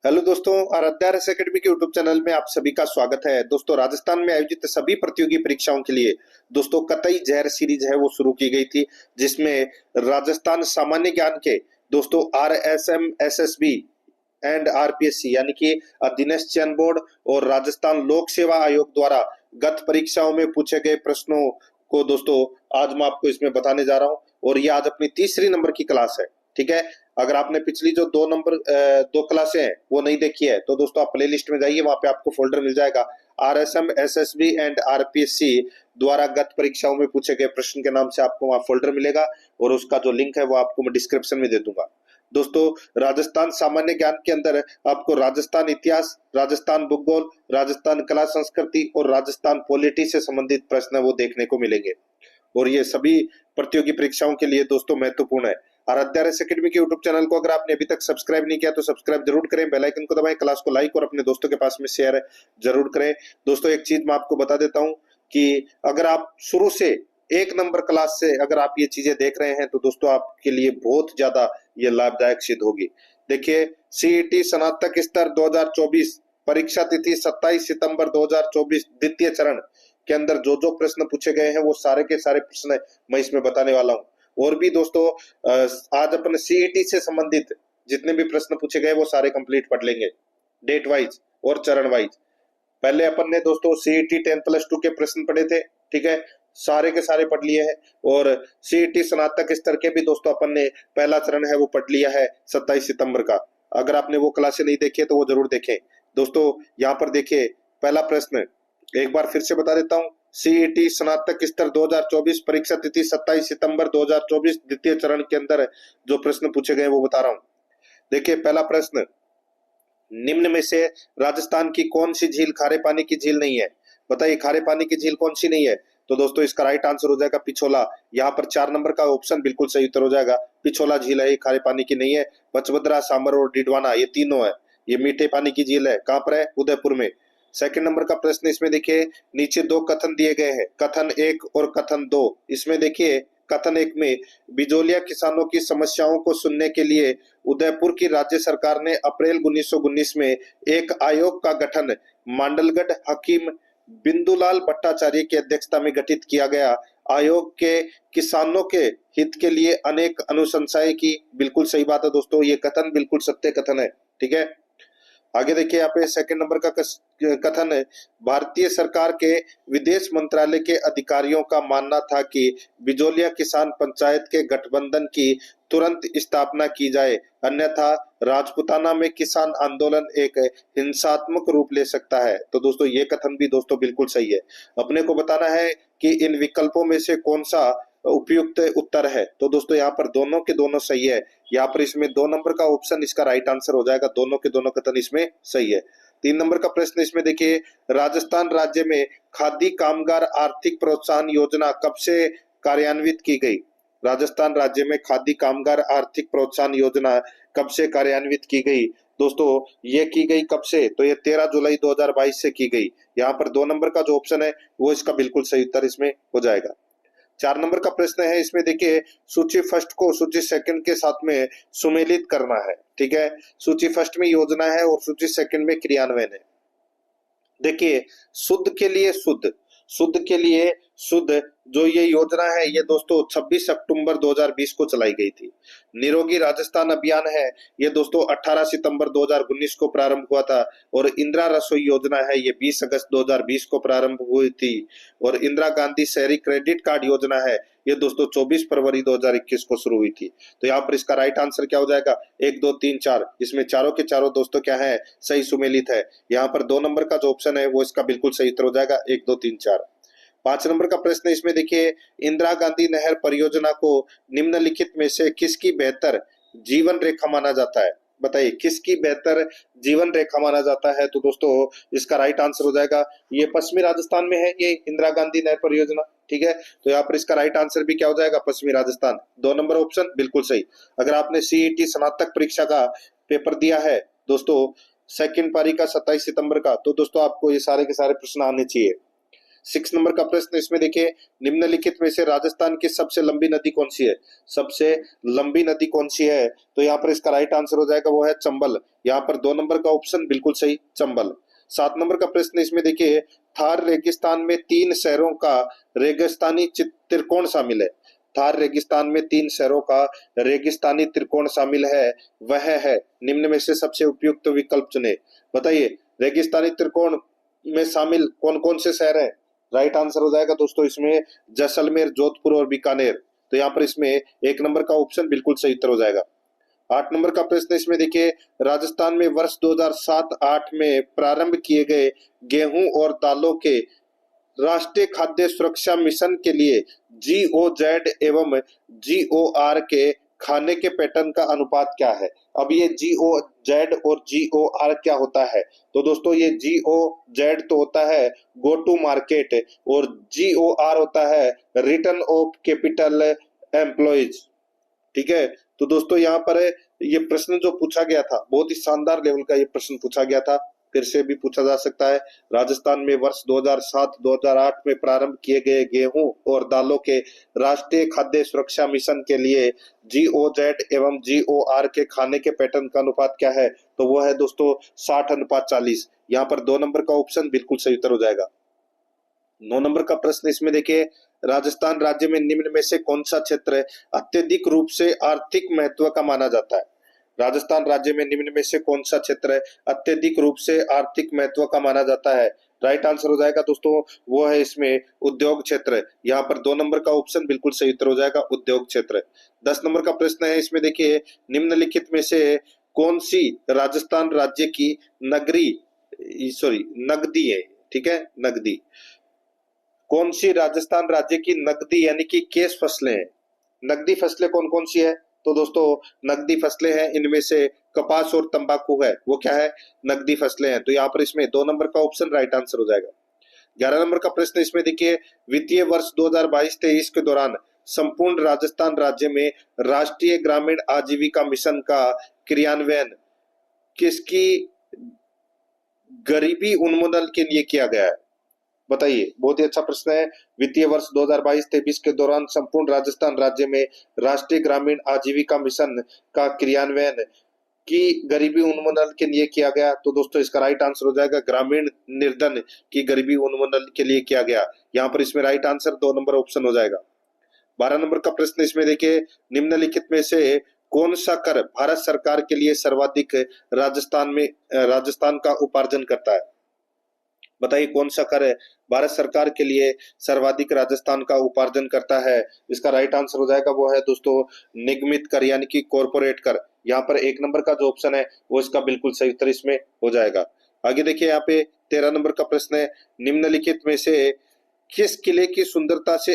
Hello दोस्तों, Aaradhya RS academy के YouTube channel में आप सभी का स्वागत है। दोस्तों, राजस्थान में आयोजित सभी प्रतियोगी परीक्षाओं के लिए दोस्तों कतई जहर सीरीज है वो शुरू की गई थी, जिसमें राजस्थान सामान्य ज्ञान के दोस्तों RSM SSB एंड RPSC यानी कि अधीनस्थ चयन बोर्ड और राजस्थान लोक सेवा आयोग द्वारा गत परीक्षाओं में पूछे गए प्रश्नों को दोस्तों आज मैं आपको इसमें बताने जा रहा हूं। और ये आज अपनी तीसरी नंबर की क्लास है। ठीक है, अगर आपने पिछली जो दो क्लासें हैं वो नहीं देखी है तो दोस्तों आप प्ले लिस्ट में जाइए, वहां पे आपको फोल्डर मिल जाएगा RSM SSB एंड RPSC द्वारा गत परीक्षाओं में पूछे गए प्रश्न के नाम से आपको वहां फोल्डर मिलेगा और उसका जो लिंक है वो आपको मैं डिस्क्रिप्शन में दे दूंगा। दोस्तों, राजस्थान सामान्य ज्ञान के अंदर आपको राजस्थान इतिहास, राजस्थान भूगोल, राजस्थान कला संस्कृति और राजस्थान पॉलिटी से संबंधित प्रश्न वो देखने को मिलेंगे और ये सभी प्रतियोगी परीक्षाओं के लिए दोस्तों महत्वपूर्ण है। आराध्या RS एकेडमी के यूट्यूब चैनल को अगर आपने अभी तक सब्सक्राइब नहीं किया तो सब्सक्राइब जरूर करें, बेल आइकन को दबाएं, क्लास को लाइक और अपने दोस्तों के पास में शेयर जरूर करें। दोस्तों, एक चीज मैं आपको बता देता हूं कि अगर आप शुरू से एक नंबर क्लास से अगर आप ये चीजें देख रहे हैं तो दोस्तों आपके लिए बहुत ज्यादा ये लाभदायक सिद्ध होगी। देखिए, CET स्नातक स्तर 2024 परीक्षा तिथि 27 सितंबर 2024 द्वितीय चरण के अंदर जो जो प्रश्न पूछे गए हैं वो सारे के सारे प्रश्न मैं इसमें बताने वाला हूं। और भी दोस्तों आज अपन CET से संबंधित जितने भी प्रश्न पूछे गए वो सारे कंप्लीट पढ़ लेंगे, डेट वाइज और चरण वाइज। पहले अपन ने दोस्तों CET 10+2 के प्रश्न पढ़े थे, ठीक है, सारे के सारे पढ़ लिए हैं। और CET स्नातक स्तर के भी दोस्तों अपन ने पहला चरण है वो पढ़ लिया है 27 सितंबर का। अगर आपने वो क्लासे नहीं देखी है तो वो जरूर देखें। दोस्तों, यहाँ पर देखिए पहला प्रश्न एक बार फिर से बता देता हूँ। CET स्नातक स्तर 2024 परीक्षा तिथि 27 सितंबर 2024 द्वितीय चरण के अंदर जो प्रश्न पूछे गए वो बता रहा हूँ। देखिए, पहला प्रश्न, निम्न में से राजस्थान की कौन सी झील खारे पानी की झील नहीं है? बताइए, खारे पानी की झील कौन सी नहीं है? तो दोस्तों इसका राइट आंसर हो जाएगा पिछोला। यहाँ पर 4 नंबर का ऑप्शन बिल्कुल सही उत्तर हो जाएगा। पिछोला झील है, ये खारे पानी की नहीं है। पचभद्रा, सामर और डिडवाना ये तीनों है, ये मीठे पानी की झील है। कहां पर है? उदयपुर में। सेकंड नंबर का प्रश्न इसमें देखिए, नीचे दो कथन दिए गए हैं, कथन 1 और कथन 2। इसमें देखिए कथन 1 में बिजोलिया किसानों की समस्याओं को सुनने के लिए उदयपुर की राज्य सरकार ने अप्रैल 1919 में एक आयोग का गठन मांडलगढ़ हकीम बिंदुलाल भट्टाचार्य की अध्यक्षता में गठित किया गया। आयोग के किसानों के हित के लिए अनेक अनुशंसाएं की। बिल्कुल सही बात है दोस्तों, ये कथन बिल्कुल सत्य कथन है। ठीक है, आगे देखिए यहाँ पे सेकंड नंबर का कथन है, भारतीय सरकार के विदेश मंत्रालय के अधिकारियों का मानना था कि बिजोलिया किसान पंचायत के गठबंधन की तुरंत स्थापना की जाए, अन्यथा राजपुताना में किसान आंदोलन एक हिंसात्मक रूप ले सकता है। तो दोस्तों ये कथन भी दोस्तों बिल्कुल सही है। अपने को बताना है कि इन विकल्पों में से कौन सा उपयुक्त उत्तर है। तो दोस्तों यहाँ पर दोनों के दोनों सही है। यहाँ पर इसमें 2 नंबर का ऑप्शन इसका राइट आंसर हो जाएगा। दोनों के दोनों कथन इसमें सही है। 3 नंबर का प्रश्न इसमें देखिए, राजस्थान राज्य में खादी कामगार आर्थिक प्रोत्साहन योजना कब से कार्यान्वित की गई? राजस्थान राज्य में खादी कामगार आर्थिक प्रोत्साहन योजना कब से कार्यान्वित की गई? दोस्तों ये की गई कब से? तो ये 13 जुलाई 2022 से की गई। यहाँ पर 2 नंबर का जो ऑप्शन है वो इसका बिल्कुल सही उत्तर इसमें हो जाएगा। 4 नंबर का प्रश्न है, इसमें देखिए सूची फर्स्ट को सूची सेकंड के साथ में सुमेलित करना है। ठीक है, सूची फर्स्ट में योजना है और सूची सेकंड में क्रियान्वयन है। देखिए, शुद्ध के लिए शुद्ध, शुद्ध के लिए शुद्ध जो ये योजना है ये दोस्तों 26 अक्टूबर 2020 को चलाई गई थी। निरोगी राजस्थान अभियान है ये दोस्तों 18 सितंबर 2019 को प्रारंभ हुआ था। और इंदिरा रसोई योजना है ये 20 अगस्त 2020 को प्रारंभ हुई थी। और इंदिरा गांधी शहरी क्रेडिट कार्ड योजना है ये दोस्तों 24 फरवरी 2021 को शुरू हुई थी। तो यहाँ पर इसका राइट आंसर क्या हो जाएगा? 1 2 3 4, इसमें चारों के चारों दोस्तों क्या है? सही सुमेलित है। यहाँ पर 2 नंबर का जो ऑप्शन है वो इसका बिल्कुल सही उत्तर हो जाएगा, 1 2 3 4। 5 नंबर का प्रश्न इसमें देखिए, इंदिरा गांधी नहर परियोजना को निम्नलिखित में से किसकी बेहतर जीवन रेखा माना जाता है? बताइए, किसकी बेहतर जीवन रेखा माना जाता है? तो दोस्तों इसका राइट आंसर हो जाएगा, ये पश्चिमी राजस्थान में है ये इंदिरा गांधी नहर परियोजना। ठीक है, तो यहाँ पर इसका राइट आंसर भी क्या हो जाएगा? पश्चिमी राजस्थान। 2 नंबर ऑप्शन बिल्कुल सही। अगर आपने CET स्नातक परीक्षा का पेपर दिया है दोस्तों सेकंड पारी का 27 सितंबर का, तो दोस्तों आपको ये सारे के सारे प्रश्न आने चाहिए। 6 नंबर का प्रश्न इसमें देखिए, निम्नलिखित में से राजस्थान की सबसे लंबी नदी कौन सी है? सबसे लंबी नदी कौन सी है? तो यहाँ पर इसका राइट आंसर हो जाएगा वो है चंबल। यहाँ पर 2 नंबर का ऑप्शन बिल्कुल सही, चंबल। 7 नंबर का प्रश्न इसमें देखिए, थार रेगिस्तान में 3 शहरों का रेगिस्तानी त्रिकोण शामिल है। थार रेगिस्तान में 3 शहरों का रेगिस्तानी त्रिकोण शामिल है, वह है, निम्न में से सबसे उपयुक्त विकल्प चुने। बताइए, रेगिस्तानी त्रिकोण में शामिल कौन कौन से शहर हैं? राइट आंसर हो जाएगा दोस्तों इसमें जैसलमेर, जोधपुर और बीकानेर। तो यहाँ पर इसमें 1 नंबर का ऑप्शन बिल्कुल सही उत्तर हो जाएगा। 8 नंबर का प्रश्न इसमें देखिए, राजस्थान में वर्ष 2007-8 में प्रारंभ किए गए गेहूं और दालों के राष्ट्रीय खाद्य सुरक्षा मिशन के लिए GOZ एवं GOR के खाने के पैटर्न का अनुपात क्या है? अब ये GOZ और GOR क्या होता है? तो दोस्तों ये GOZ तो होता है गो टू मार्केट और GOR होता है रिटर्न ऑफ कैपिटल एम्प्लॉइज। ठीक है, तो दोस्तों यहाँ पर ये प्रश्न जो पूछा गया था, बहुत ही शानदार लेवल का ये प्रश्न पूछा गया था, फिर से भी पूछा जा सकता है। राजस्थान में वर्ष 2007-2008 में प्रारंभ किए गए गेहूं और दालों के राष्ट्रीय खाद्य सुरक्षा मिशन के लिए GOZ एवं GOR के खाने के पैटर्न का अनुपात क्या है? तो वो है दोस्तों 60:40। यहाँ पर 2 नंबर का ऑप्शन बिल्कुल सही उत्तर हो जाएगा। 9 नंबर का प्रश्न इसमें देखिए, राजस्थान राज्य में निम्न में से कौन सा क्षेत्र अत्यधिक रूप से आर्थिक महत्व का माना जाता है? राजस्थान राज्य में निम्न में से कौन सा क्षेत्र अत्यधिक रूप से आर्थिक महत्व का माना जाता है? राइट आंसर हो जाएगा दोस्तों वो है इसमें उद्योग क्षेत्र। यहाँ पर 2 नंबर का ऑप्शन बिल्कुल सही उत्तर हो जाएगा, उद्योग क्षेत्र। 10 नंबर का प्रश्न है इसमें देखिए, निम्नलिखित में से कौन सी राजस्थान राज्य की नगदी है? ठीक है, नगदी कौन सी राजस्थान राज्य की नगदी यानी कि कैश फसलें हैं? नगदी फसलें कौन कौन सी है? तो दोस्तों नगदी फसलें हैं, इनमें से कपास और तंबाकू है, वो क्या है? नगदी फसलें हैं। तो यहाँ पर इसमें 2 नंबर का ऑप्शन राइट आंसर हो जाएगा। 11 नंबर का प्रश्न इसमें देखिए, वित्तीय वर्ष 2022-23 के दौरान संपूर्ण राजस्थान राज्य में राष्ट्रीय ग्रामीण आजीविका मिशन का क्रियान्वयन किसकी गरीबी उन्मूलन के लिए किया गया है? बताइए, बहुत ही अच्छा प्रश्न है। वित्तीय वर्ष 2022-23 के दौरान संपूर्ण राजस्थान राज्य में राष्ट्रीय ग्रामीण आजीविका मिशन का क्रियान्वयन की गरीबी उन्मूलन के लिए किया गया। तो दोस्तों इसका राइट आंसर हो जाएगा ग्रामीण निर्धन की गरीबी उन्मूलन के लिए किया गया। यहाँ पर इसमें राइट आंसर 2 नंबर ऑप्शन हो जाएगा। 12 नंबर का प्रश्न इसमें देखिए, निम्नलिखित में से कौन सा कर भारत सरकार के लिए सर्वाधिक राजस्थान का उपार्जन करता है? बताइए, कौन सा कर है भारत सरकार के लिए सर्वाधिक राजस्थान का उपार्जन करता है? इसका राइट आंसर हो जाएगा वो है दोस्तों निगमित कर यानी कि कॉर्पोरेट कर। यहाँ पर 1 नंबर का जो ऑप्शन है वो इसका बिल्कुल सही उत्तर इसमें हो जाएगा। आगे देखिए, यहाँ पे 13 नंबर का प्रश्न है, निम्नलिखित में से किस किले की सुंदरता से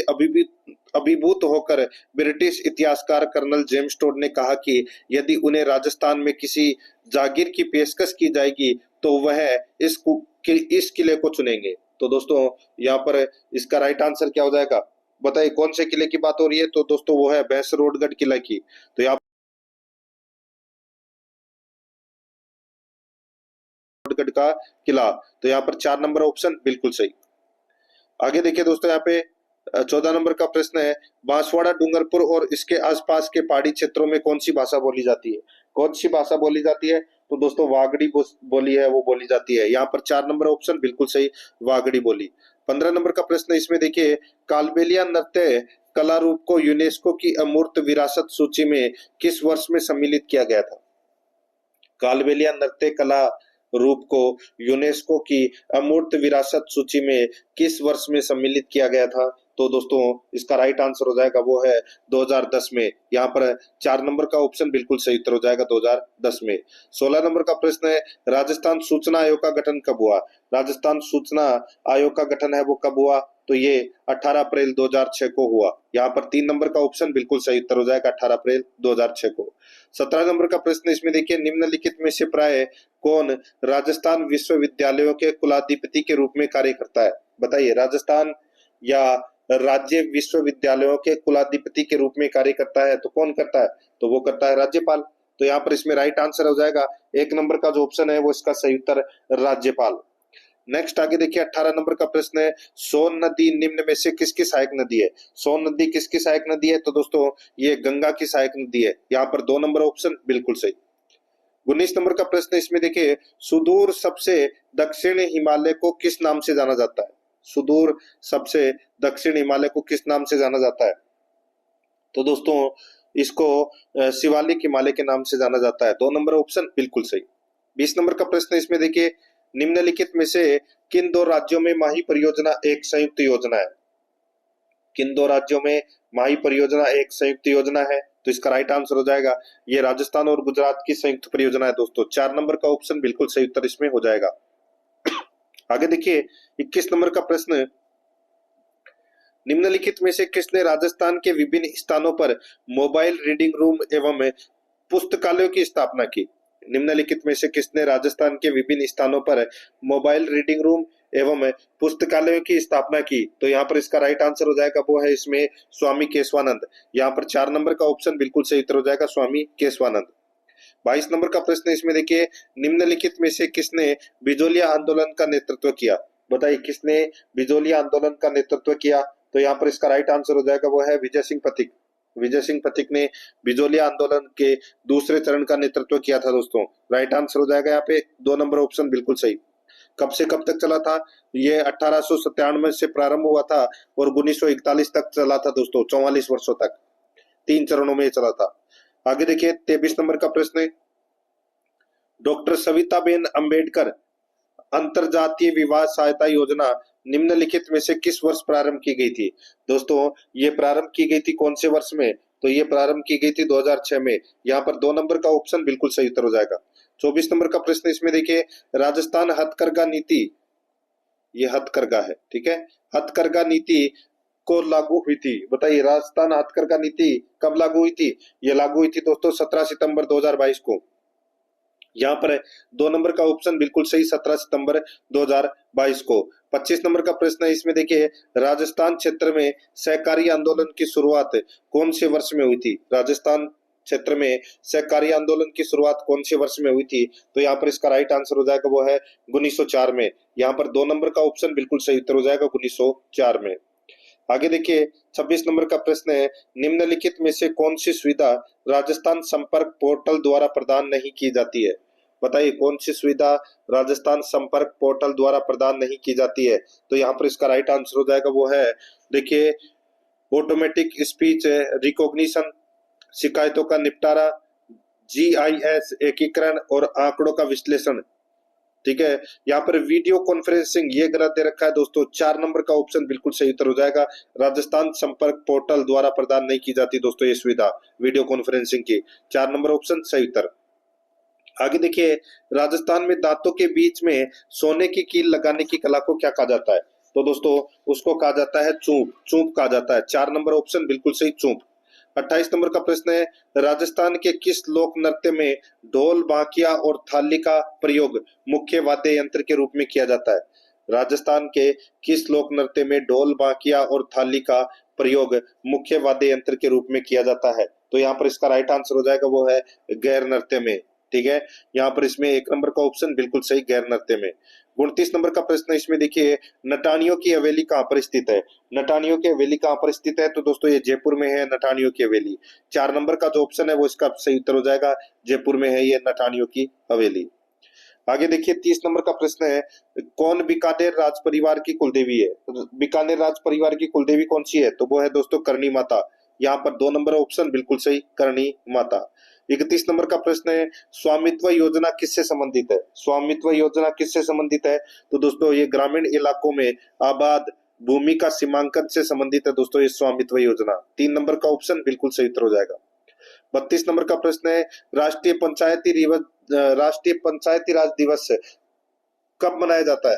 अभिभूत होकर ब्रिटिश इतिहासकार कर्नल जेम्स टोड ने कहा कि यदि उन्हें राजस्थान में किसी जागीर की पेशकश की जाएगी तो वह इस किले को चुनेंगे? तो दोस्तों यहाँ पर इसका राइट आंसर क्या हो जाएगा? बताइए, कौन से किले की बात हो रही है? तो दोस्तों वो है भैंसरोडगढ़ किला की। तो यहाँ का किला, तो यहाँ पर 4 नंबर ऑप्शन बिल्कुल सही। आगे देखिए दोस्तों, यहाँ पे 14 नंबर का प्रश्न है, बांसवाड़ा, डूंगरपुर और इसके आसपास के पहाड़ी क्षेत्रों में कौन सी भाषा बोली जाती है? कौन सी भाषा बोली जाती है? तो दोस्तों वागड़ी बोली है, वो बोली जाती है। यहाँ पर 4 नंबर ऑप्शन बिल्कुल सही, वागड़ी बोली। 15 नंबर का प्रश्न इसमें देखिए, कालबेलिया नृत्य कला रूप को यूनेस्को की अमूर्त विरासत सूची में किस वर्ष में सम्मिलित किया गया था? कालबेलिया नृत्य कला रूप को यूनेस्को की अमूर्त विरासत सूची में किस वर्ष में सम्मिलित किया गया था? तो दोस्तों इसका राइट आंसर हो जाएगा वो है 2010 में। यहाँ पर 4 नंबर का ऑप्शन बिल्कुल सही उत्तर हो जाएगा 2010 में। 16 नंबर का प्रश्न है, राजस्थान सूचना आयोग का गठन कब हुआ? राजस्थान सूचना आयोग का गठन है वो कब हुआ? तो ये 18 अप्रैल 2006 को हुआ। यहाँ पर 3 नंबर का ऑप्शन बिल्कुल सही उत्तर हो जाएगा 18 अप्रैल 2006 को। 17 नंबर का प्रश्न इसमें देखिए, निम्नलिखित में से प्राय कौन राजस्थान विश्वविद्यालयों के कुलाधिपति के रूप में कार्य करता है? बताइए, राजस्थान या राज्य विश्वविद्यालयों के कुलाधिपति के रूप में कार्य करता है तो कौन करता है? तो वो करता है राज्यपाल। तो यहाँ पर इसमें राइट आंसर हो जाएगा 1 नंबर का जो ऑप्शन है वो इसका सही उत्तर राज्यपाल। नेक्स्ट आगे देखिए 18 नंबर का प्रश्न है, सोन नदी निम्न में से किसकी सहायक नदी है? सोन नदी किसकी सहायक नदी है? तो दोस्तों ये गंगा की सहायक नदी है। यहाँ पर 2 नंबर ऑप्शन बिल्कुल सही। 19 नंबर का प्रश्न इसमें देखिए, सुदूर सबसे दक्षिण हिमालय को किस नाम से जाना जाता है? सुदूर सबसे दक्षिण हिमालय को किस नाम से जाना जाता है? तो दोस्तों इसको शिवालिक हिमालय के नाम से जाना जाता है। 2 नंबर ऑप्शन बिल्कुल सही। 20 नंबर का प्रश्न इसमें देखिए, निम्नलिखित में से किन 2 राज्यों में माही परियोजना एक संयुक्त योजना है? किन 2 राज्यों में माही परियोजना एक संयुक्त योजना है? तो इसका राइट आंसर हो जाएगा ये राजस्थान और गुजरात की संयुक्त परियोजना है दोस्तों। 4 नंबर का ऑप्शन बिल्कुल सही उत्तर इसमें हो जाएगा। आगे देखिए 21 नंबर का प्रश्न, निम्नलिखित में से किसने राजस्थान के विभिन्न स्थानों पर मोबाइल रीडिंग रूम एवं पुस्तकालयों की स्थापना की? निम्नलिखित में से किसने राजस्थान के विभिन्न स्थानों पर मोबाइल रीडिंग रूम एवं पुस्तकालयों की स्थापना की? तो यहाँ पर इसका राइट आंसर हो जाएगा वो है इसमें स्वामी केशवानंद। यहाँ पर 4 नंबर का ऑप्शन बिल्कुल सही उत्तर हो जाएगा स्वामी केशवानंद। 22 नंबर का प्रश्न इसमें देखिए, निम्नलिखित में से किसने बिजोलिया आंदोलन का नेतृत्व किया? बताइए किसने बिजोलिया आंदोलन का नेतृत्व किया? तो यहाँ पर इसका राइट आंसर हो जाएगा वो है विजय सिंह पथिक। विजय सिंह पथिक ने बिजोलिया आंदोलन के दूसरे चरण का नेतृत्व किया था दोस्तों। राइट आंसर हो जाएगा यहाँ पे 2 नंबर ऑप्शन बिल्कुल सही। कब से कब तक चला था? ये 1897 से प्रारंभ हुआ था और 1941 तक चला था दोस्तों, 44 वर्षों तक 3 चरणों में ये चला था। आगे देखिए 23 नंबर का प्रश्न है, डॉक्टर सविताबेन अंबेडकर अंतरजातीय विवाह सहायता योजना निम्नलिखित में से किस वर्ष प्रारंभ की गई थी? दोस्तों ये प्रारंभ की गई थी कौन से वर्ष में? तो ये प्रारंभ की गई थी 2006 में। यहाँ पर 2 नंबर का ऑप्शन बिल्कुल सही उत्तर हो जाएगा। 24 नंबर का प्रश्न इसमें देखिए, राजस्थान हथकरघा नीति, ये हथकरघा है, ठीक है, हथकरघा नीति को लागू हुई थी। बताइए राजस्थान हथकरघा नीति कब लागू हुई थी? ये लागू हुई थी दोस्तों 17 सितंबर 2022 को। यहाँ पर 2 नंबर का ऑप्शन बिल्कुल सही, 17 सितंबर 2022 को। 25 नंबर का प्रश्न है इसमें देखिए, राजस्थान क्षेत्र में सहकारी आंदोलन की शुरुआत कौन से वर्ष में हुई थी? राजस्थान क्षेत्र में सहकारी आंदोलन की शुरुआत कौन से वर्ष में हुई थी? तो यहाँ पर इसका राइट आंसर हो जाएगा वो है 1904 में। यहाँ पर 2 नंबर का ऑप्शन बिल्कुल सही उत्तर हो जाएगा 1904 में। आगे देखिए 26 नंबर का प्रश्न है, निम्नलिखित में से कौन सी सुविधा राजस्थान संपर्क पोर्टल द्वारा प्रदान नहीं की जाती है? बताइए कौन सी सुविधा राजस्थान संपर्क पोर्टल द्वारा प्रदान नहीं की जाती है? तो यहाँ पर इसका राइट आंसर हो जाएगा वो है देखिए ऑटोमेटिक स्पीच रिकॉग्निशन, शिकायतों का निपटारा, GIS एकीकरण और आंकड़ों का विश्लेषण। ठीक है, यहाँ पर वीडियो कॉन्फ्रेंसिंग ये गलत दे रखा है दोस्तों। 4 नंबर का ऑप्शन बिल्कुल सही उत्तर हो जाएगा, राजस्थान संपर्क पोर्टल द्वारा प्रदान नहीं की जाती दोस्तों ये सुविधा वीडियो कॉन्फ्रेंसिंग की। 4 नंबर ऑप्शन सही उत्तर। आगे देखिए, राजस्थान में दांतों के बीच में सोने की कील लगाने की कला को क्या कहा जाता है? तो दोस्तों उसको कहा जाता है चूंप, चूंप कहा जाता है। 4 नंबर ऑप्शन बिल्कुल सही, चूंप। 28 नंबर का प्रश्न है, राजस्थान के किस लोक नृत्य में ढोल, बांकिया और थाली का प्रयोग मुख्य वाद्य यंत्र के रूप में किया जाता है? राजस्थान के किस लोक नृत्य में ढोल, बांकिया और थाली का प्रयोग मुख्य वाद्य यंत्र के रूप में किया जाता है? तो यहाँ पर इसका राइट आंसर हो जाएगा वो है गैर नृत्य में। ठीक है, यहाँ पर इसमें 1 नंबर का ऑप्शन बिल्कुल सही, गैर नृत्य में। 29 नंबर का प्रश्न इसमें देखिए, नटानियों की हवेली कहाँ पर स्थित है? नटानियों की हवेली कहाँ पर स्थित है? तो दोस्तों ये जयपुर में है नटानियों की हवेली। 4 नंबर का जो ऑप्शन है वो इसका सही उत्तर हो जाएगा, जयपुर में है ये नटानियों की हवेली। आगे देखिए 30 नंबर का प्रश्न है, कौन बीकानेर राज परिवार की कुलदेवी है? बीकानेर राज परिवार की कुलदेवी कौन सी है? तो वो है दोस्तों करणी माता। यहाँ पर 2 नंबर ऑप्शन बिल्कुल सही, करणी माता। 31 नंबर का प्रश्न है, स्वामित्व योजना किससे संबंधित है? स्वामित्व योजना किससे संबंधित है? तो दोस्तों ये ग्रामीण इलाकों में आबाद भूमि का सीमांकन से संबंधित है दोस्तों ये स्वामित्व योजना। 3 नंबर का ऑप्शन बिल्कुल सही उत्तर हो जाएगा। 32 नंबर का प्रश्न है, राष्ट्रीय पंचायती राज दिवस कब मनाया जाता है?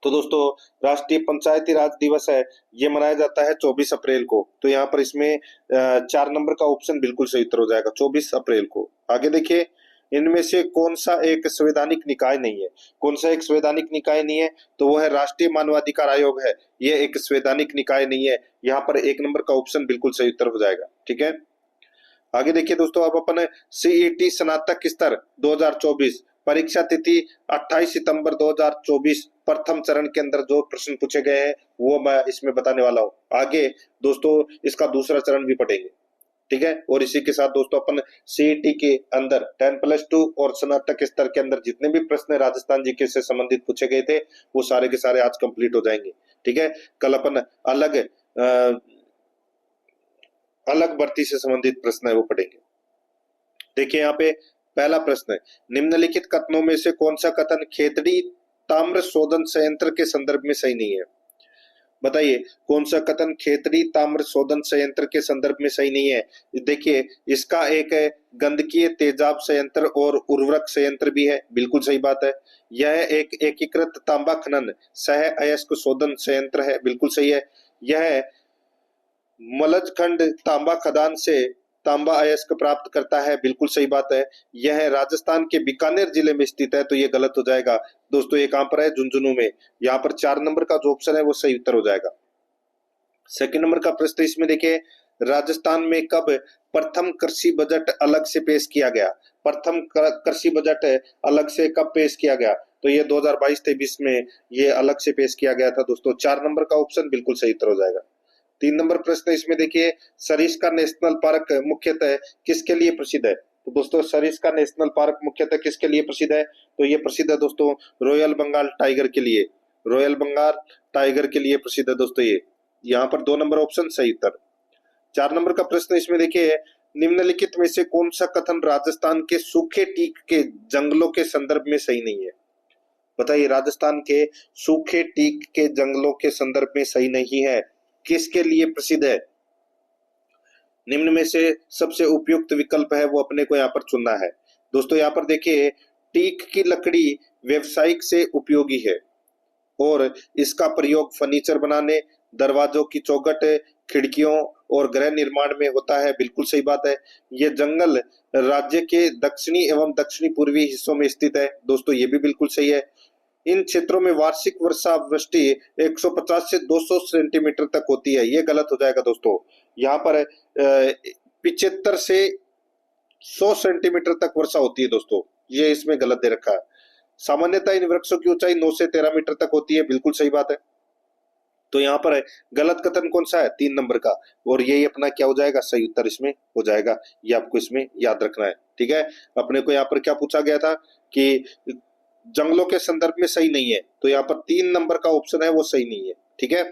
तो दोस्तों राष्ट्रीय पंचायती राज दिवस है ये मनाया जाता है 24 अप्रैल को। तो यहाँ पर इसमें 4 नंबर का ऑप्शन बिल्कुल सही उत्तर हो जाएगा, 24 अप्रैल को। आगे देखिए, इनमें से कौन सा एक संवैधानिक निकाय नहीं है? कौन सा एक संवैधानिक निकाय नहीं है? तो वो है राष्ट्रीय मानवाधिकार आयोग है, ये एक संवैधानिक निकाय नहीं है। यहाँ पर 1 नंबर का ऑप्शन बिल्कुल सही उत्तर हो जाएगा। ठीक है, आगे देखिए दोस्तों, अब अपन CET स्नातक स्तर 2024 परीक्षा तिथि 28 सितंबर 2024 प्रथम चरण के अंदर जो प्रश्न पूछे गए हैं वो मैं इसमें बताने वाला हूँ। आगे दोस्तों इसका दूसरा चरण भी पढ़ेंगे, ठीक है। और इसी के साथ दोस्तों अपन सीईटी के अंदर 10+2 और स्नातक स्तर के अंदर जितने भी प्रश्न राजस्थान जीके से संबंधित पूछे गए थे वो सारे के सारे आज कंप्लीट हो जाएंगे, ठीक है। कल अपन अलग भर्ती से संबंधित प्रश्न है वो पढ़ेंगे। देखिए यहाँ पे पहला प्रश्न है, निम्नलिखित कथनों में से कौन सा कथन खेतड़ी ताम्र शोधन संयंत्र के संदर्भ में सही नहीं है? बताइए कौन सा कथन खेतड़ी ताम्र शोधन संयंत्र के संदर्भ में सही नहीं है। देखिए इसका एक है गंधकीय तेजाब संयंत्र और उर्वरक संयंत्र भी है, बिल्कुल सही बात है। यह एक एकीकृत तांबा खनन सह अयस्क शोधन संयंत्र है, बिल्कुल सही है। यह मलजखंड तांबा खदान से तांबा अयस्क प्राप्त करता है, बिल्कुल सही बात है। यह राजस्थान के बीकानेर जिले में स्थित है, तो ये गलत हो जाएगा दोस्तों। ये कहां पर है? झुंझुनू में। यहाँ पर 4 नंबर का जो ऑप्शन है वो सही उत्तर हो जाएगा। सेकंड नंबर का प्रश्न इसमें देखिए, राजस्थान में कब प्रथम कृषि बजट अलग से पेश किया गया? प्रथम कृषि बजट अलग से कब पेश किया गया? तो ये 2022-23 में ये अलग से पेश किया गया था दोस्तों। 4 नंबर का ऑप्शन बिल्कुल सही उत्तर हो जाएगा। 3 नंबर प्रश्न इसमें देखिए, सरिस्का नेशनल पार्क मुख्यतः किसके लिए प्रसिद्ध है? तो दोस्तों सरिस्का नेशनल पार्क मुख्यतः किसके लिए प्रसिद्ध है? तो ये प्रसिद्ध है दोस्तों रॉयल बंगाल टाइगर के लिए। रॉयल बंगाल टाइगर के लिए प्रसिद्ध है दोस्तों ये। यहाँ पर 2 नंबर ऑप्शन सही उत्तर। 4 नंबर का प्रश्न इसमें देखिए, निम्नलिखित में से कौन सा कथन राजस्थान के सूखे टीक के जंगलों के संदर्भ में सही नहीं है? बताइए राजस्थान के सूखे टीक के जंगलों के संदर्भ में सही नहीं है, किसके लिए प्रसिद्ध है? निम्न में से सबसे उपयुक्त विकल्प है वो अपने को यहाँ पर चुनना है दोस्तों। यहाँ पर देखिए टीक की लकड़ी व्यावसायिक से उपयोगी है और इसका प्रयोग फर्नीचर बनाने, दरवाजों की चौखट, खिड़कियों और गृह निर्माण में होता है, बिल्कुल सही बात है। यह जंगल राज्य के दक्षिणी एवं दक्षिणी पूर्वी हिस्सों में स्थित है दोस्तों, ये भी बिल्कुल सही है। इन क्षेत्रों में वार्षिक वर्षा वृष्टि 150 से 200 सेंटीमीटर तक होती है, ये गलत हो जाएगा दोस्तों। यहाँ पर 75 से 100 सेंटीमीटर तक वर्षा होती है दोस्तों, ये इसमें गलत दे रखा है। सामान्यतः इन वृक्षों की ऊंचाई 9 से 13 मीटर तक होती है, बिल्कुल सही बात है। तो यहाँ पर गलत कथन कौन सा है? 3 नंबर का, और यही अपना क्या हो जाएगा? सही उत्तर इसमें हो जाएगा। ये आपको इसमें याद रखना है, ठीक है। अपने को यहाँ पर क्या पूछा गया था कि जंगलों के संदर्भ में सही नहीं है, तो यहाँ पर 3 नंबर का ऑप्शन है वो सही नहीं है, ठीक है।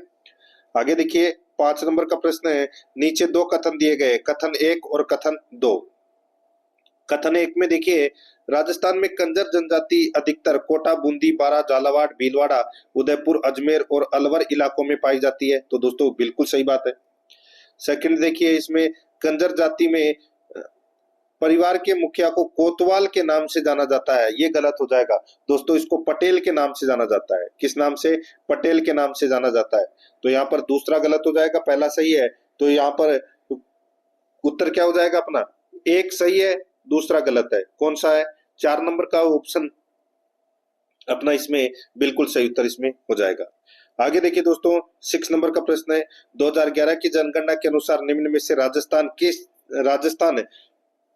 आगे देखिए 5 नंबर का प्रश्न है, नीचे 2 कथन दिए गए, कथन 1 और कथन 2। कथन 1 में देखिए, राजस्थान में कंजर जनजाति अधिकतर कोटा, बूंदी, बारा, झालावाड़, भीलवाड़ा, उदयपुर, अजमेर और अलवर इलाकों में पाई जाती है, तो दोस्तों बिल्कुल सही बात है। सेकंड देखिए, इसमें कंजर जाति में परिवार के मुखिया को कोतवाल के नाम से जाना जाता है, ये गलत हो जाएगा दोस्तों। इसको पटेल के नाम से जाना जाता है। किस नाम से? पटेल के नाम से जाना जाता है। तो यहाँ पर दूसरा गलत हो जाएगा, पहला सही है। तो यहाँ पर उत्तर क्या हो जाएगा अपना? 1 सही है, दूसरा गलत है। कौन सा है? 4 नंबर का ऑप्शन अपना इसमें बिल्कुल सही उत्तर इसमें हो जाएगा। आगे देखिए दोस्तों 6 नंबर का प्रश्न है, 2011 की जनगणना के अनुसार निम्न में से राजस्थान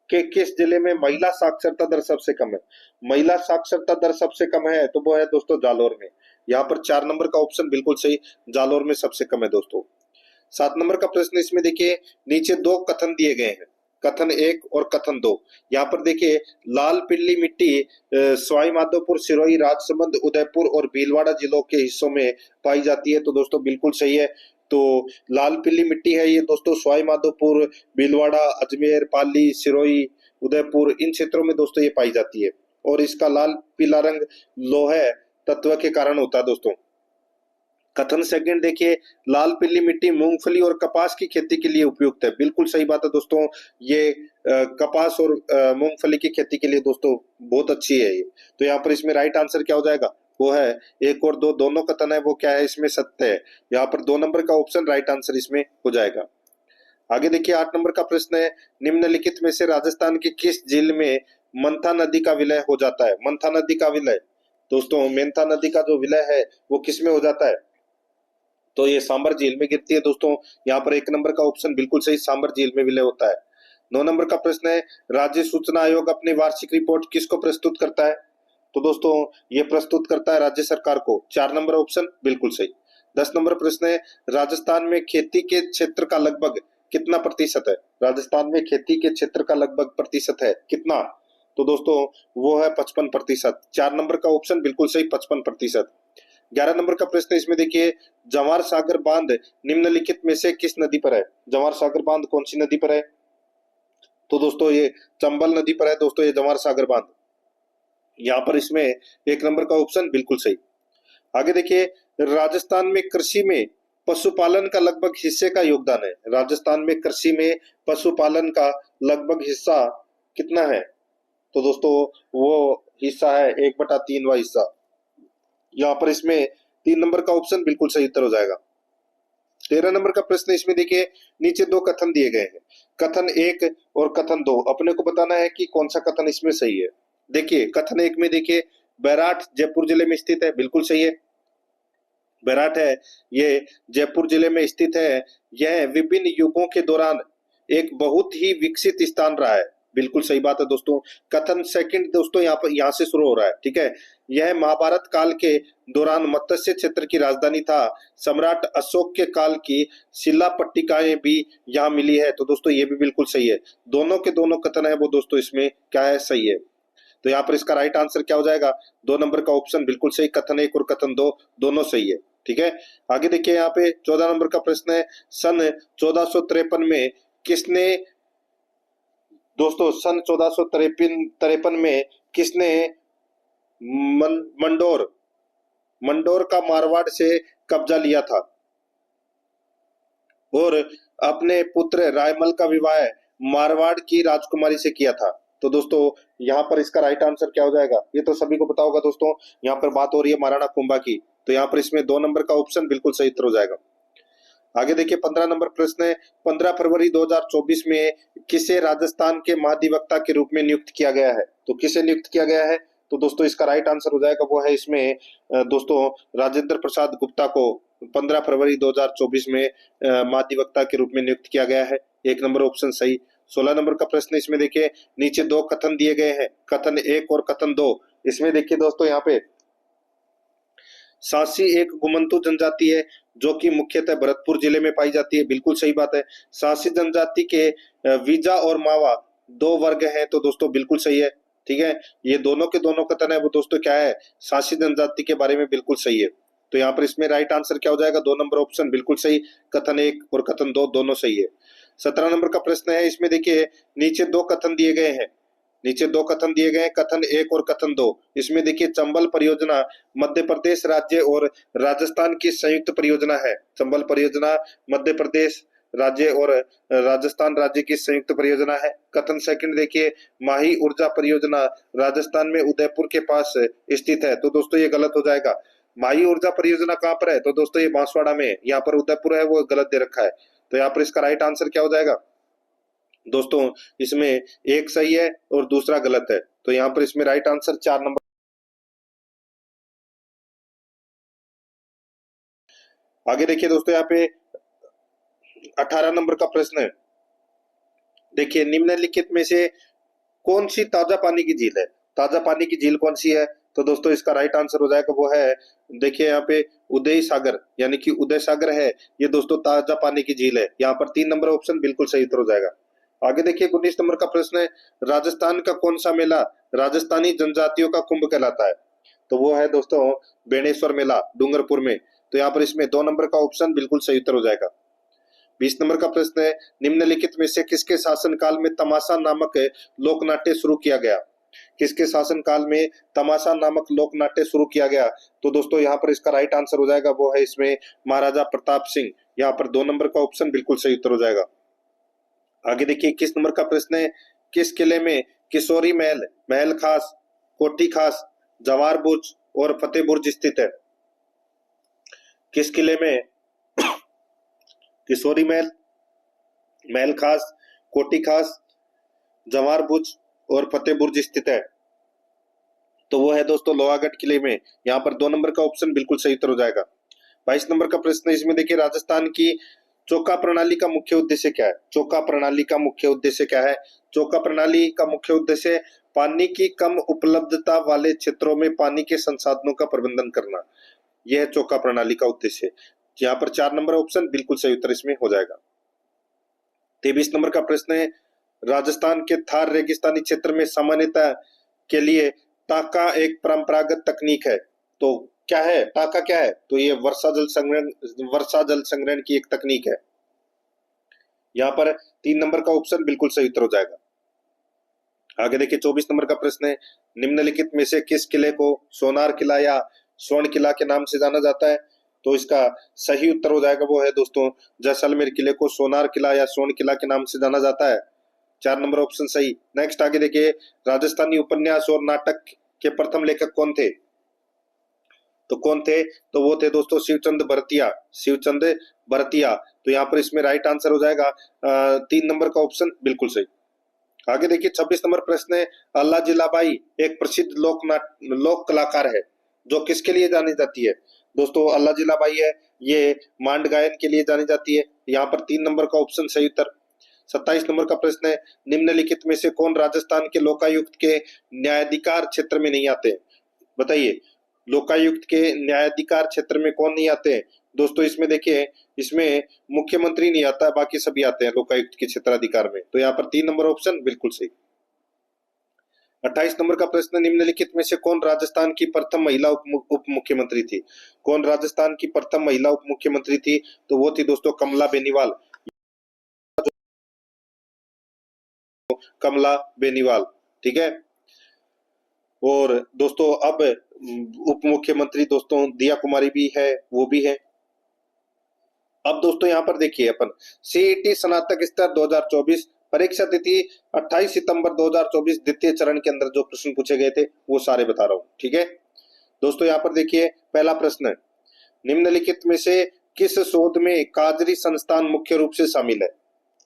के किस जिले में महिला साक्षरता दर सबसे कम है? महिला साक्षरता दर सबसे कम है तो वो है दोस्तों जालोर में। यहाँ पर 4 नंबर का ऑप्शन बिल्कुल सही, जालोर में सबसे कम है दोस्तों। 7 नंबर का प्रश्न इसमें देखिए, नीचे 2 कथन दिए गए हैं, कथन 1 और कथन 2। यहाँ पर देखिए लाल पीली मिट्टी सवाई माधोपुर, सिरोही, राजसमंद, उदयपुर और भीलवाड़ा जिलों के हिस्सों में पाई जाती है, तो दोस्तों बिल्कुल सही है। तो लाल पीली मिट्टी है ये दोस्तों सवाई माधोपुर, भीलवाड़ा, अजमेर, पाली, सिरोही, उदयपुर इन क्षेत्रों में दोस्तों ये पाई जाती है, और इसका लाल पीला रंग लोहे तत्व के कारण होता है दोस्तों। कथन सेकंड देखिए, लाल पीली मिट्टी मूंगफली और कपास की खेती के लिए उपयुक्त है, बिल्कुल सही बात है दोस्तों। ये कपास और मूंगफली की खेती के लिए दोस्तों बहुत अच्छी है ये। तो यहाँ पर इसमें राइट आंसर क्या हो जाएगा? वो है 1 और 2 दोनों कथन है वो क्या है इसमें सत्य है। यहाँ पर 2 नंबर का ऑप्शन राइट आंसर इसमें हो जाएगा। आगे देखिए 8 नंबर का प्रश्न है, निम्नलिखित में से राजस्थान की किस झील में मंथा नदी का विलय हो जाता है? मंथा नदी का विलय दोस्तों, मेंथा नदी का जो विलय है वो किस में हो जाता है? तो ये सांबर झील में गिरती है दोस्तों। यहाँ पर 1 नंबर का ऑप्शन बिल्कुल सही, सांबर झील में विलय होता है। 9 नंबर का प्रश्न है, राज्य सूचना आयोग अपनी वार्षिक रिपोर्ट किसको प्रस्तुत करता है? तो दोस्तों ये प्रस्तुत करता है राज्य सरकार को। 4 नंबर ऑप्शन बिल्कुल सही। 10 नंबर प्रश्न है, राजस्थान में खेती के क्षेत्र का लगभग कितना प्रतिशत है? राजस्थान में खेती के क्षेत्र का लगभग प्रतिशत है कितना? तो दोस्तों वो है 55%। 4 नंबर का ऑप्शन बिल्कुल सही, 55%। 11 नंबर का प्रश्न है, इसमें देखिए, जवाहर सागर बांध निम्नलिखित में से किस नदी पर है? जवाहर सागर बांध कौन सी नदी पर है? तो दोस्तों ये चंबल नदी पर है दोस्तों, ये जवाहर सागर बांध। यहाँ पर इसमें 1 नंबर का ऑप्शन बिल्कुल सही। आगे देखिए, राजस्थान में कृषि में पशुपालन का लगभग हिस्से का योगदान है। राजस्थान में कृषि में पशुपालन का लगभग हिस्सा कितना है? तो दोस्तों वो हिस्सा है 1/3वां हिस्सा। यहाँ पर इसमें 3 नंबर का ऑप्शन बिल्कुल सही उत्तर हो जाएगा। 13 नंबर का प्रश्न, इसमें देखिए, नीचे 2 कथन दिए गए हैं, कथन 1 और कथन 2। अपने को बताना है कि कौन सा कथन इसमें सही है। देखिए कथन 1 में देखिए, बैराठ जयपुर जिले में स्थित है, बिल्कुल सही है। बैराठ है ये जयपुर जिले में स्थित है। यह विभिन्न युगों के दौरान एक बहुत ही विकसित स्थान रहा है, बिल्कुल सही बात है दोस्तों। कथन सेकंड दोस्तों यहाँ से शुरू हो रहा है, ठीक है। यह महाभारत काल के दौरान मत्स्य क्षेत्र की राजधानी था। सम्राट अशोक के काल की शिला पट्टिकाएं भी यहाँ मिली है। तो दोस्तों ये भी बिल्कुल सही है। दोनों के दोनों कथन है वो दोस्तों इसमें क्या है, सही है। तो यहाँ पर इसका राइट आंसर क्या हो जाएगा? 2 नंबर का ऑप्शन बिल्कुल सही, कथन 1 और कथन 2 दोनों सही है, ठीक है। आगे देखिए, यहाँ पे 14 नंबर का प्रश्न है, सन 1453 में किसने दोस्तों सन 1453 में किसने मंडोर मंडोर का मारवाड़ से कब्जा लिया था और अपने पुत्र रायमल का विवाह मारवाड़ की राजकुमारी से किया था? तो दोस्तों यहाँ पर इसका राइट आंसर क्या हो जाएगा? ये तो सभी को पता होगा दोस्तों, यहाँ पर बात हो रही है महाराणा कुंभा की। तो यहाँ पर इसमें 2 नंबर का ऑप्शन बिल्कुल सही उत्तर हो जाएगा। आगे देखिए 15 नंबर प्रश्न है, 15 फरवरी 2024 में किसे राजस्थान के महाधिवक्ता के रूप में नियुक्त किया गया है? तो किसे नियुक्त किया गया है? तो दोस्तों इसका राइट आंसर हो जाएगा वो है इसमें दोस्तों राजेंद्र प्रसाद गुप्ता को 15 फरवरी 2024 में महाधिवक्ता के रूप में नियुक्त किया गया है। 1 नंबर ऑप्शन सही। 16 नंबर का प्रश्न, इसमें देखिए, नीचे 2 कथन दिए गए हैं, कथन 1 और कथन 2। इसमें देखिए दोस्तों, यहाँ पे सांसी एक गुमंतु जनजाति है जो कि मुख्यतः भरतपुर जिले में पाई जाती है, बिल्कुल सही बात है। सांसी जनजाति के वीजा और मावा 2 वर्ग हैं, तो दोस्तों बिल्कुल सही है, ठीक है। ये दोनों के दोनों कथन है वो दोस्तों क्या है, सांसी जनजाति के बारे में बिल्कुल सही है। तो यहाँ पर इसमें राइट आंसर क्या हो जाएगा? 2 नंबर ऑप्शन बिल्कुल सही, कथन 1 और कथन 2 दोनों सही है। 17 नंबर का प्रश्न है, इसमें देखिए, नीचे 2 कथन दिए गए हैं, कथन 1 और कथन 2। इसमें देखिए, चंबल परियोजना मध्य प्रदेश राज्य और राजस्थान की संयुक्त परियोजना है। चंबल परियोजना मध्य प्रदेश राज्य और राजस्थान राज्य की संयुक्त परियोजना है। कथन सेकंड देखिए, माही ऊर्जा परियोजना राजस्थान में उदयपुर के पास स्थित है। तो दोस्तों ये गलत हो जाएगा। माही ऊर्जा परियोजना कहाँ पर है? तो दोस्तों ये बांसवाड़ा में है। यहाँ पर उदयपुर है वो गलत दे रखा है। तो यहाँ पर इसका राइट आंसर क्या हो जाएगा? दोस्तों इसमें एक सही है और दूसरा गलत है। तो यहाँ पर इसमें राइट आंसर 4 नंबर। आगे देखिए दोस्तों, यहाँ पे 18 नंबर का प्रश्न है, देखिए, निम्नलिखित में से कौन सी ताजा पानी की झील है? ताजा पानी की झील कौन सी है? तो दोस्तों इसका राइट आंसर हो जाएगा वो है, देखिए यहाँ पे उदय सागर, यानी कि उदय सागर है ये दोस्तों ताजा पानी की झील है। यहाँ पर 3 नंबर ऑप्शन बिल्कुल सही उत्तर हो जाएगा। आगे देखिए 19 नंबर का प्रश्न है, राजस्थान का कौन सा मेला राजस्थानी जनजातियों का कुंभ कहलाता है? तो वो है दोस्तों बेणेश्वर मेला डूंगरपुर में। तो यहाँ पर इसमें 2 नंबर का ऑप्शन बिल्कुल सही उत्तर हो जाएगा। 20 नंबर का प्रश्न है, निम्नलिखित में से किसके शासनकाल में तमाशा नामक लोक नाट्य शुरू किया गया? किसके शासनकाल में तमाशा नामक लोक नाट्य शुरू किया गया? तो दोस्तों यहाँ पर इसका राइट आंसर हो जाएगा वो है इसमें महाराजा प्रताप सिंह। यहाँ पर 2 नंबर का ऑप्शन बिल्कुल सही उत्तर हो जाएगा। आगे देखिए 21 नंबर का प्रश्न है, किस किले में किशोरी महल, महल खास, कोठी खास, जवार बुर्ज और फतेह बुर्ज स्थित है? किस किले में किशोरी महल, महल खास, कोठी खास, जवार बुर्ज और फतेह बुर्ज स्थित है? तो वो है दोस्तों लोहागढ़ किले में। यहाँ पर 2 नंबर का ऑप्शन बिल्कुल सही उत्तर हो जाएगा। 22 नंबर का प्रश्न है, इसमें देखिए, राजस्थान की चौका प्रणाली का मुख्य उद्देश्य क्या है? चौका प्रणाली का मुख्य उद्देश्य क्या है? चौका प्रणाली का मुख्य उद्देश्य पानी की कम उपलब्धता वाले क्षेत्रों में पानी के संसाधनों का प्रबंधन करना, यह चौका प्रणाली का उद्देश्य है। यहाँ पर 4 नंबर ऑप्शन बिल्कुल सही उत्तर इसमें हो जाएगा। 23 नंबर का प्रश्न है, राजस्थान के थार रेगिस्तानी क्षेत्र में सामान्यतः के लिए टाका एक परंपरागत तकनीक है। तो क्या है टाका, क्या है? तो ये वर्षा जल संग्रहण की एक तकनीक है। यहाँ पर 3 नंबर का ऑप्शन बिल्कुल सही उत्तर हो जाएगा। आगे देखिए 24 नंबर का प्रश्न है, निम्नलिखित में से किस किले को सोनार किला या स्वर्ण किला के नाम से जाना जाता है? तो इसका सही उत्तर हो जाएगा वो है दोस्तों, जैसलमेर किले को सोनार किला या स्वर्ण किला के नाम से जाना जाता है। 4 नंबर ऑप्शन सही। नेक्स्ट आगे देखिए, राजस्थानी उपन्यास और नाटक के प्रथम लेखक कौन थे? तो कौन थे? तो वो थे दोस्तों शिवचंद भरतिया, शिवचंद भरतिया। तो यहाँ पर इसमें राइट आंसर हो जाएगा 3 नंबर का ऑप्शन बिल्कुल सही। आगे देखिए 26 नंबर प्रश्न है, अल्लाह जिलाबाई एक प्रसिद्ध लोक कलाकार है जो किसके लिए जानी जाती है? दोस्तों अल्लाह जिलाबाई है, ये मांड गायन के लिए जानी जाती है। यहाँ पर 3 नंबर का ऑप्शन सही उत्तर। 27 नंबर का प्रश्न है, निम्नलिखित में से कौन राजस्थान के लोकायुक्त के न्यायाधिकार क्षेत्र में नहीं आते? बताइए, लोकायुक्त के न्यायाधिकार क्षेत्र में कौन नहीं आते हैं? दोस्तों इसमें देखिए, इसमें मुख्यमंत्री नहीं आता, बाकी सभी आते हैं लोकायुक्त के क्षेत्राधिकार में। तो यहाँ पर 3 नंबर ऑप्शन बिल्कुल सही। 28 नंबर का प्रश्न, निम्नलिखित में से कौन राजस्थान की प्रथम महिला उप मुख्यमंत्री थी? कौन राजस्थान की प्रथम महिला उप मुख्यमंत्री थी? तो वो थी दोस्तों कमला बेनीवाल, कमला बेनीवाल। ठीक है। और दोस्तों अब उप मुख्यमंत्री दोस्तों दिया कुमारी भी है, वो भी है। अब दोस्तों यहाँ पर देखिए अपन सीईटी स्नातक स्तर 2024 परीक्षा तिथि 28 सितंबर 2024 द्वितीय चरण के अंदर जो प्रश्न पूछे गए थे वो सारे बता रहा हूँ। ठीक है दोस्तों, यहाँ पर देखिए पहला प्रश्न है, निम्नलिखित में से किस शोध में काजरी संस्थान मुख्य रूप से शामिल है?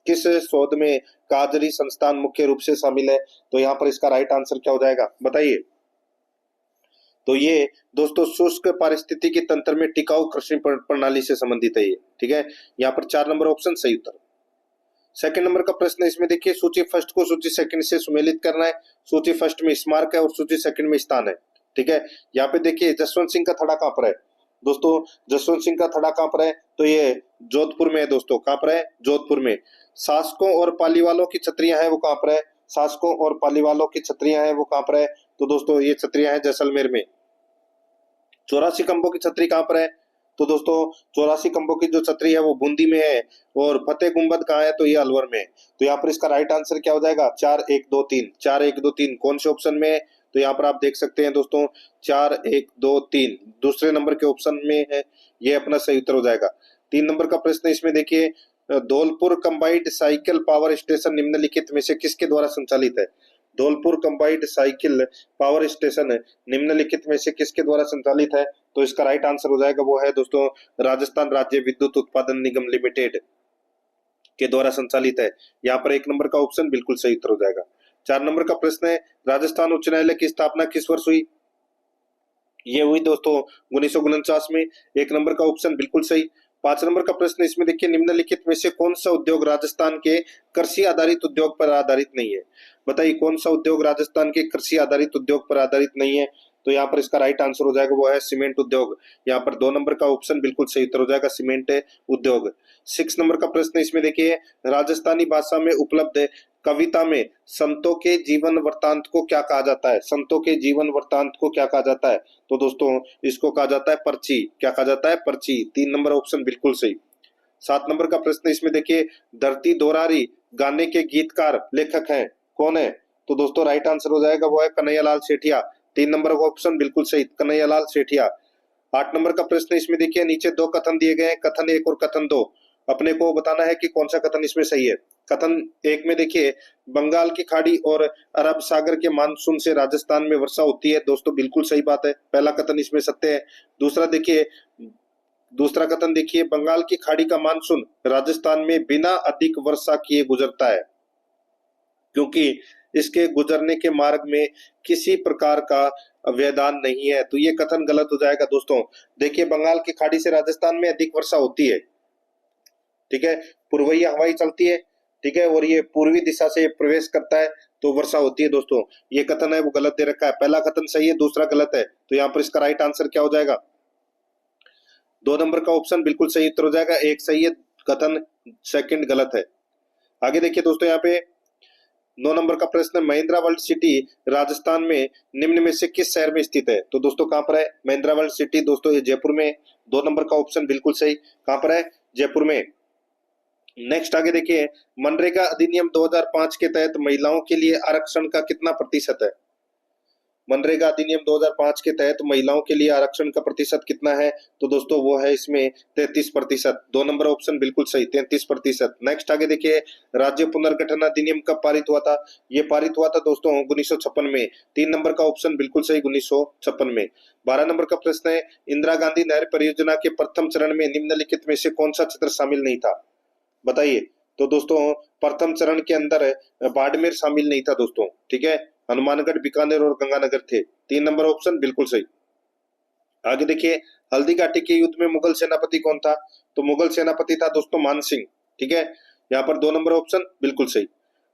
किस शोध में काजरी संस्थान मुख्य रूप से शामिल है? तो यहाँ पर इसका राइट आंसर क्या हो जाएगा बताइए? तो ये दोस्तों शुष्क पारिस्थितिकी तंत्र में टिकाऊ कृषि प्रणाली से संबंधित है ये। ठीक है, यहाँ पर 4 नंबर ऑप्शन सही उत्तर। सेकंड नंबर का प्रश्न इसमें देखिए, सूची फर्स्ट को सूची सेकंड से सुमेलित करना है। सूची फर्स्ट में स्मारक है और सूची सेकंड में स्थान है। ठीक है, यहाँ पे देखिए जसवंत सिंह का थड़ा कहाँ पर है? दोस्तों जसवंत सिंह का थड़ा कहाँ पर है? तो ये जोधपुर में है दोस्तों। कहाँ पर है? जोधपुर में। शासकों और पालीवालों की छत्रियां हैं वो कहाँ पर है? शासकों और पालीवालों की छत्रियां हैं वो कहाँ पर है? तो दोस्तों ये छत्रियां हैं जैसलमेर में। 84 खंभों की छतरी कहाँ पर है? तो दोस्तों 84 खंभों की जो छतरी है वो बूंदी में है। और फतेह गुंबद कहाँ है? तो ये अलवर में है। तो यहाँ पर इसका राइट आंसर क्या हो जाएगा? 4 1 2 3। 4 1 2 3 कौन से ऑप्शन में है? तो यहाँ पर आप देख सकते हैं दोस्तों 4 1 2 3 दूसरे नंबर के ऑप्शन में है, ये अपना सही उत्तर हो जाएगा। 3 नंबर का प्रश्न इसमें देखिए, Dholpur combined cycle power station निम्नलिखित में से किसके द्वारा संचालित है? Dholpur combined cycle power station निम्नलिखित में से किसके द्वारा संचालित है? तो इसका राइट आंसर हो जाएगा वो है दोस्तों राजस्थान राज्य विद्युत उत्पादन निगम लिमिटेड के द्वारा संचालित है। यहाँ पर 1 नंबर का ऑप्शन बिल्कुल सही उत्तर हो जाएगा। 4 नंबर का प्रश्न है, राजस्थान उच्च न्यायालय की स्थापना किस वर्ष हुई? ये हुई दोस्तों 1949 में। 1 नंबर का ऑप्शन बिल्कुल सही। 5 नंबर का प्रश्न इसमें देखिए, निम्नलिखित में से कौन सा उद्योग राजस्थान के कृषि आधारित उद्योग पर आधारित नहीं है? बताइए कौन सा उद्योग राजस्थान के कृषि आधारित उद्योग पर आधारित नहीं है? तो यहाँ पर इसका राइट आंसर हो जाएगा वो है सीमेंट उद्योग। यहाँ पर 2 नंबर का ऑप्शन बिल्कुल सही उत्तर हो जाएगा, सीमेंट उद्योग। 6 नंबर का प्रश्न इसमें देखिए, राजस्थानी भाषा में उपलब्ध कविता में संतों के जीवन वृत्तांत को क्या कहा जाता है? संतों के जीवन वृत्तांत को क्या कहा जाता है? तो दोस्तों इसको कहा जाता है पर्ची। क्या कहा जाता है? पर्ची। 3 नंबर ऑप्शन बिल्कुल सही। 7 नंबर का प्रश्न इसमें देखिए, धरती दोरारी गाने के गीतकार लेखक हैं, कौन है? तो दोस्तों राइट आंसर हो जाएगा वो है कन्हैयालाल सेठिया। 3 नंबर का ऑप्शन बिल्कुल सही, कन्हैयालाल सेठिया। 8 नंबर का प्रश्न इसमें देखिए, नीचे 2 कथन दिए गए हैं, कथन 1 और कथन 2। अपने को बताना है कि कौन सा कथन इसमें सही है। कथन 1 में देखिए, बंगाल की खाड़ी और अरब सागर के मानसून से राजस्थान में वर्षा होती है। दोस्तों बिल्कुल सही बात है, पहला कथन इसमें सत्य है। दूसरा कथन देखिए, बंगाल की खाड़ी का मानसून राजस्थान में बिना अधिक वर्षा किए गुजरता है क्योंकि इसके गुजरने के मार्ग में किसी प्रकार का व्यवधान नहीं है। तो ये कथन गलत हो जाएगा दोस्तों। देखिए बंगाल की खाड़ी से राजस्थान में अधिक वर्षा होती है, ठीक है, पूर्वीय हवाई चलती है, ठीक है, और ये पूर्वी दिशा से प्रवेश करता है तो वर्षा होती है दोस्तों। ये कथन है वो गलत दे रखा है, पहला कथन सही है, दूसरा गलत है। तो यहाँ पर इसका राइट आंसर क्या हो जाएगा? 2 नंबर का ऑप्शन बिल्कुल सही उत्तर हो जाएगा। एक सही है कथन, सेकंड गलत है। आगे देखिए दोस्तों, यहाँ पे 9 नंबर का प्रश्न है, महिंद्रा वर्ल्ड सिटी राजस्थान में निम्न में से किस शहर में स्थित है? तो दोस्तों कहां पर है महिंद्रा वर्ल्ड सिटी? दोस्तों ये जयपुर में। 2 नंबर का ऑप्शन बिल्कुल सही। कहां पर है? जयपुर में। नेक्स्ट आगे देखिए, मनरेगा अधिनियम 2005 के तहत महिलाओं के लिए आरक्षण का कितना प्रतिशत है? मनरेगा अधिनियम 2005 के तहत महिलाओं के लिए आरक्षण का प्रतिशत कितना है? तो दोस्तों वो है इसमें 33%। 2 नंबर ऑप्शन बिल्कुल सही, 33%। नेक्स्ट आगे देखिए, राज्य पुनर्गठन अधिनियम कब पारित हुआ था? ये पारित हुआ था दोस्तों 1956 में। 3 नंबर का ऑप्शन बिल्कुल सही, 1956 में। 12 नंबर का प्रश्न है, इंदिरा गांधी नहर परियोजना के प्रथम चरण में निम्नलिखित में से कौन सा क्षेत्र शामिल नहीं था? बताइए। तो दोस्तों प्रथम चरण के अंदर बाड़मेर शामिल नहीं था दोस्तों, ठीक है। हनुमानगढ़, बीकानेर और गंगानगर थे। 3 नंबर ऑप्शन बिल्कुल सही। आगे देखिए, हल्दी घाटी के युद्ध में मुगल सेनापति कौन था? तो मुगल सेनापति था दोस्तों मान सिंह, ठीक है। यहाँ पर 2 नंबर ऑप्शन बिल्कुल सही।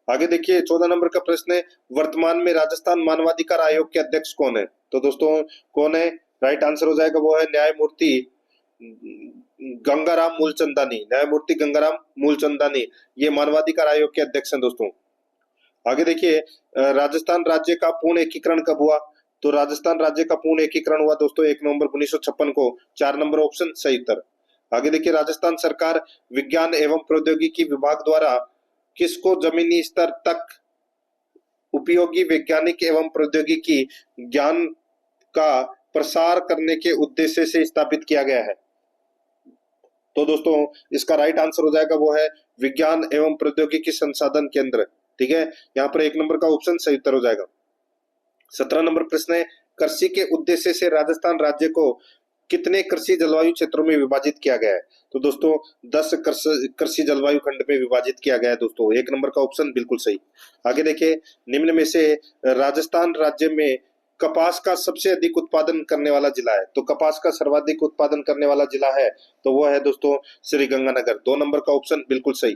आगे देखिए, 14 नंबर का प्रश्न है, वर्तमान में राजस्थान मानवाधिकार आयोग के अध्यक्ष कौन है? तो दोस्तों कौन है? राइट आंसर हो जाएगा वो है न्यायमूर्ति गंगाराम मूलचंदानी। न्यायमूर्ति गंगाराम मूलचंदानी ये मानवाधिकार आयोग के अध्यक्ष हैं दोस्तों। आगे देखिए, राजस्थान राज्य का पूर्ण एकीकरण कब हुआ? तो राजस्थान राज्य का पूर्ण एकीकरण हुआ दोस्तों 1 नवंबर 1956 को। 4 नंबर ऑप्शन सही उत्तर। आगे देखिए, राजस्थान सरकार विज्ञान एवं प्रौद्योगिकी विभाग द्वारा किसको जमीनी स्तर तक उपयोगी वैज्ञानिक एवं प्रौद्योगिकी ज्ञान का प्रसार करने के उद्देश्य से स्थापित किया गया है? तो दोस्तों इसका राइट आंसर हो जाएगा वो है विज्ञान एवं प्रौद्योगिकी संसाधन केंद्र, ठीक है। यहाँ पर 1 नंबर का ऑप्शन सही उत्तर हो जाएगा। 17 नंबर प्रश्न है, कृषि के उद्देश्य से राजस्थान राज्य को कितने कृषि जलवायु क्षेत्रों में विभाजित किया गया है? तो दोस्तों 10 कृषि जलवायु खंड में विभाजित किया गया है दोस्तों। 1 नंबर का ऑप्शन बिल्कुल सही। आगे देखिए, निम्न में से राजस्थान राज्य में कपास का सबसे अधिक उत्पादन करने वाला जिला है? तो कपास का सर्वाधिक उत्पादन करने वाला जिला है तो वो है दोस्तों श्री गंगानगर। 2 नंबर का ऑप्शन बिल्कुल सही।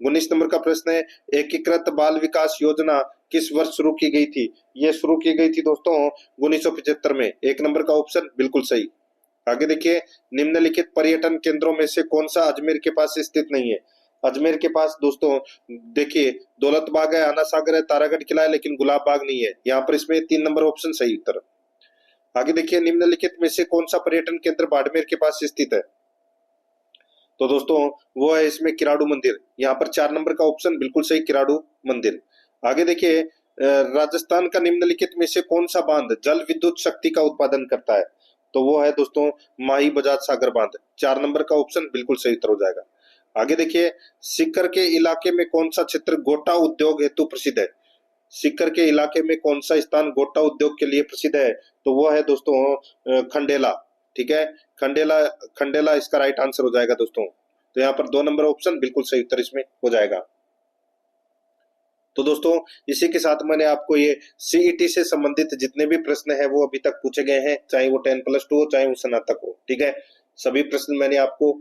19 नंबर का प्रश्न है, एकीकृत बाल विकास योजना किस वर्ष शुरू की गई थी? ये शुरू की गई थी दोस्तों 1975 में। 1 नंबर का ऑप्शन बिल्कुल सही। आगे देखिए, निम्नलिखित पर्यटन केंद्रों में से कौन सा अजमेर के पास स्थित नहीं है? अजमेर के पास दोस्तों देखिए दौलत बाग है, आना सागर है, तारागढ़ किला है, लेकिन गुलाब बाग नहीं है। यहाँ पर इसमें 3 नंबर ऑप्शन सही उत्तर। आगे देखिए, निम्नलिखित में से कौन सा पर्यटन केंद्र बाड़मेर के पास स्थित है? तो दोस्तों वो है इसमें किराड़ू मंदिर। यहाँ पर 4 नंबर का ऑप्शन बिल्कुल सही, किराड़ू मंदिर। आगे देखिए, राजस्थान का निम्नलिखित में से कौन सा बांध जल विद्युत शक्ति का उत्पादन करता है? तो वो है दोस्तों माही बजाज सागर बांध। 4 नंबर का ऑप्शन बिल्कुल सही उत्तर हो जाएगा। आगे देखिए, सीकर के इलाके में कौन सा क्षेत्र गोटा उद्योग हेतु प्रसिद्ध है? सीकर के इलाके में कौन सा स्थान गोटा उद्योग के लिए प्रसिद्ध है? तो वो है दोस्तों खंडेला, ठीक है। खंडेला, खंडेला इसका राइट आंसर हो जाएगा दोस्तों। तो यहाँ पर 2 नंबर ऑप्शन बिल्कुल सही उत्तर इसमें हो जाएगा। तो दोस्तों इसी के साथ मैंने आपको ये सीईटी से संबंधित जितने भी प्रश्न है वो अभी तक पूछे गए हैं, चाहे वो 10+2 हो, चाहे वो स्नातक हो, ठीक है। सभी प्रश्न मैंने आपको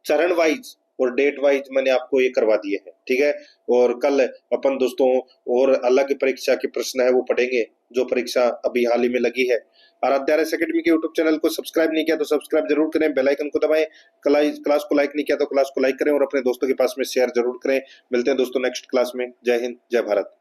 चरण वाइज और डेट वाइज मैंने आपको ये करवा दिए हैं, ठीक है। और कल अपन दोस्तों और अलग परीक्षा के प्रश्न है वो पढ़ेंगे, जो परीक्षा अभी हाल ही में लगी है। आराध्या RS एकेडमी के यूट्यूब चैनल को सब्सक्राइब नहीं किया तो सब्सक्राइब जरूर करें, बेल आइकन को दबाएं, क्लास को लाइक नहीं किया तो क्लास को लाइक करें और अपने दोस्तों के पास में शेयर जरूर करें। मिलते हैं दोस्तों नेक्स्ट क्लास में। जय हिंद, जय भारत।